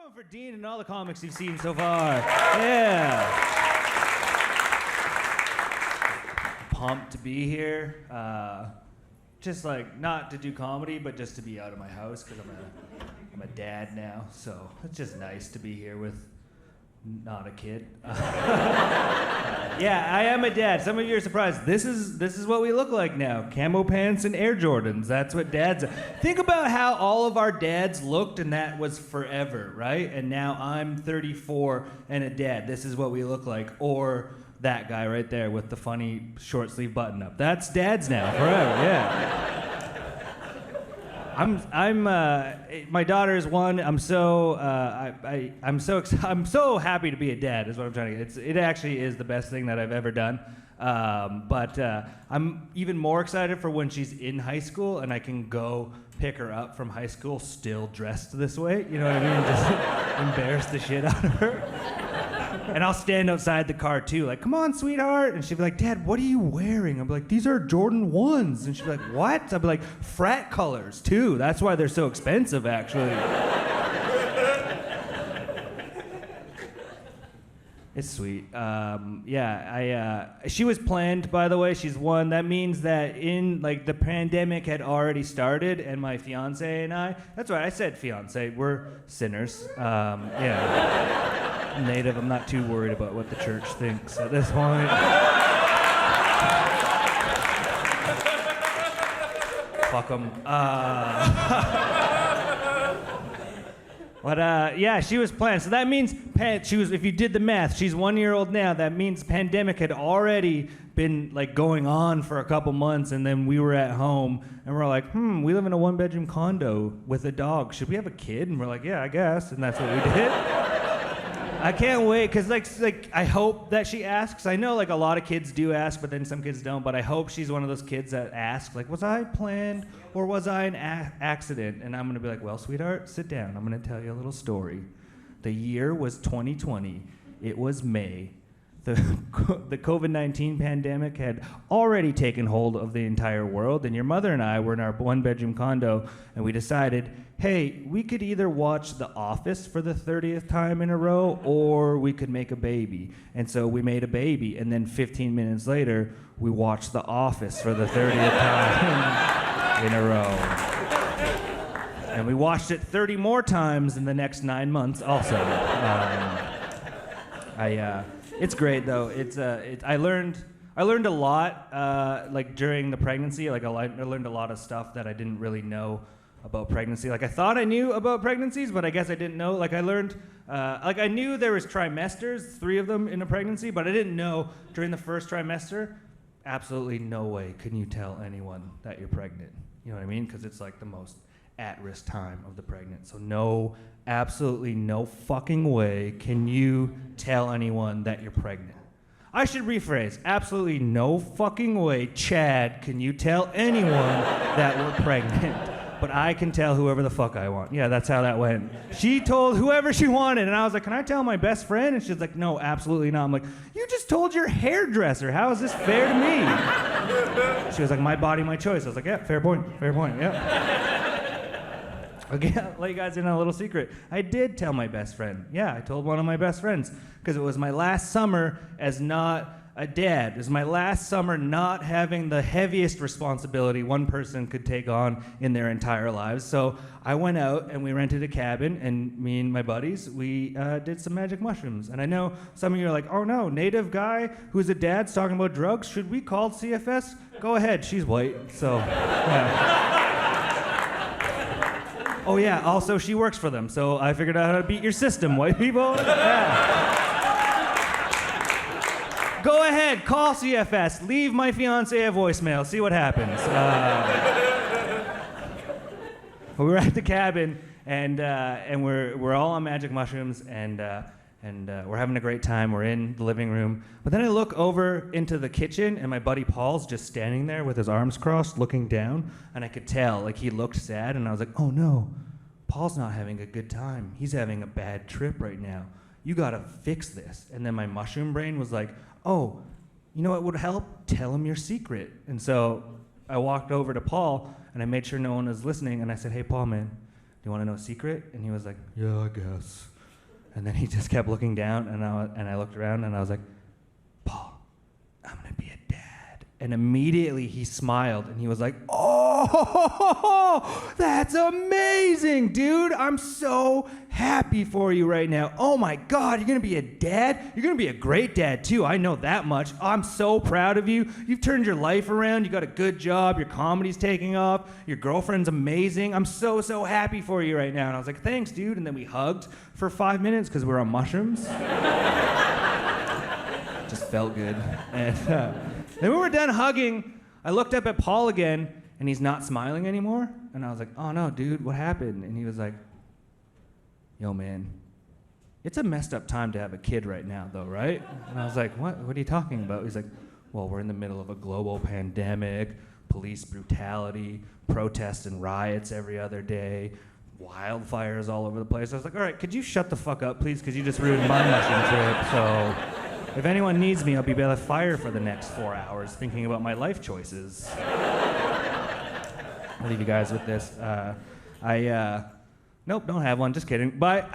going for Dean and all the comics you've seen so far. Yeah. Pumped to be here. Just like not to do comedy, but just to be out of my house because I'm a dad now. So it's just nice to be here with not a kid. Yeah, I am a dad. Some of you are surprised. This is what we look like now. Camo pants and Air Jordans. That's what dads are. Think about how all of our dads looked, and that was forever, right? And now I'm 34 and a dad. This is what we look like. Or that guy right there with the funny short sleeve button up. That's dads now, forever, yeah. My daughter is 1. I'm so happy to be a dad. Is what I'm trying to get. It actually is the best thing that I've ever done. But I'm even more excited for when she's in high school and I can go pick her up from high school still dressed this way. You know what I mean? Just embarrass the shit out of her. And I'll stand outside the car too, like, come on, sweetheart. And she'll be like, Dad, what are you wearing? I'll be like, these are Jordan 1s. And she'll be like, what? I'll be like, frat colors too. That's why they're so expensive, actually. It's sweet. She was planned, by the way. She's 1. That means that the pandemic had already started, and my fiance and I, that's right, I said fiance, we're sinners. Yeah. Native, I'm not too worried about what the church thinks at this point. Fuck them. She was planned. So that means if you did the math, she's 1 year old now. That means pandemic had already been going on for a couple months, and then we were at home and we're like, we live in a 1-bedroom condo with a dog. Should we have a kid? And we're like, yeah, I guess. And that's what we did. I can't wait, because I hope that she asks. I know a lot of kids do ask, but then some kids don't. But I hope she's one of those kids that ask, was I planned or was I an accident? And I'm going to be like, well, sweetheart, sit down. I'm going to tell you a little story. The year was 2020. It was May. The COVID-19 pandemic had already taken hold of the entire world, and your mother and I were in our 1-bedroom condo, and we decided, hey, we could either watch The Office for the 30th time in a row, or we could make a baby. And so we made a baby, and then 15 minutes later, we watched The Office for the 30th time in a row. And we watched it 30 more times in the next 9 months also. It's great though. I learned a lot during the pregnancy. I learned a lot of stuff that I didn't really know about pregnancy. I thought I knew about pregnancies, but I guess I didn't know. I learned I knew there was trimesters, 3 of them in a pregnancy, but I didn't know during the first trimester. Absolutely no way can you tell anyone that you're pregnant. You know what I mean? Because it's the most at-risk time of the pregnant. So absolutely no fucking way can you tell anyone that you're pregnant. I should rephrase. Absolutely no fucking way, Chad, can you tell anyone that we're pregnant. But I can tell whoever the fuck I want. Yeah, that's how that went. She told whoever she wanted, and I was like, can I tell my best friend? And she's like, no, absolutely not. I'm like, you just told your hairdresser. How is this fair to me? She was like, my body, my choice. I was like, yeah, fair point, yeah. Okay, I'll let you guys in on a little secret. I did tell my best friend. Yeah, I told one of my best friends because it was my last summer as not a dad. It was my last summer not having the heaviest responsibility one person could take on in their entire lives. So I went out and we rented a cabin, and me and my buddies, we did some magic mushrooms. And I know some of you are like, oh no, native guy who's a dad's talking about drugs. Should we call CFS? Go ahead, she's white, so yeah. Oh yeah, also she works for them, so I figured out how to beat your system, white people. Yeah. Go ahead, call CFS, leave my fiance a voicemail, see what happens. We were at the cabin, and we're all on magic mushrooms, and we're having a great time. We're in the living room, but then I look over into the kitchen, and my buddy Paul's just standing there with his arms crossed, looking down, and I could tell he looked sad, and I was like, oh no, Paul's not having a good time. He's having a bad trip right now. You gotta fix this. And then my mushroom brain was like, oh, you know what would help? Tell him your secret. And so I walked over to Paul, and I made sure no one was listening, and I said, hey Paul, man, you want to know a secret? And he was like, yeah, I guess. And then he just kept looking down, and I looked around, and I was like, Paul, I'm going to be a dad. And immediately he smiled, and he was like, oh, that's amazing, dude. I'm so happy for you right now. Oh, my God, you're going to be a dad? You're going to be a great dad, too. I know that much. I'm so proud of you. You've turned your life around. You got a good job. Your comedy's taking off. Your girlfriend's amazing. I'm so, so happy for you right now. And I was like, thanks, dude. And then we hugged for 5 minutes because we were on mushrooms. Just felt good. And then when we were done hugging, I looked up at Paul again, and he's not smiling anymore. And I was like, oh, no, dude, what happened? And he was like, yo, man, it's a messed up time to have a kid right now, though, right? And I was like, what are you talking about? He's like, well, we're in the middle of a global pandemic, police brutality, protests and riots every other day, wildfires all over the place. I was like, all right, could you shut the fuck up, please? Because you just ruined my mushroom trip. So if anyone needs me, I'll be by the fire for the next 4 hours thinking about my life choices. I'll leave you guys with this. Nope, don't have one. Just kidding. Bye.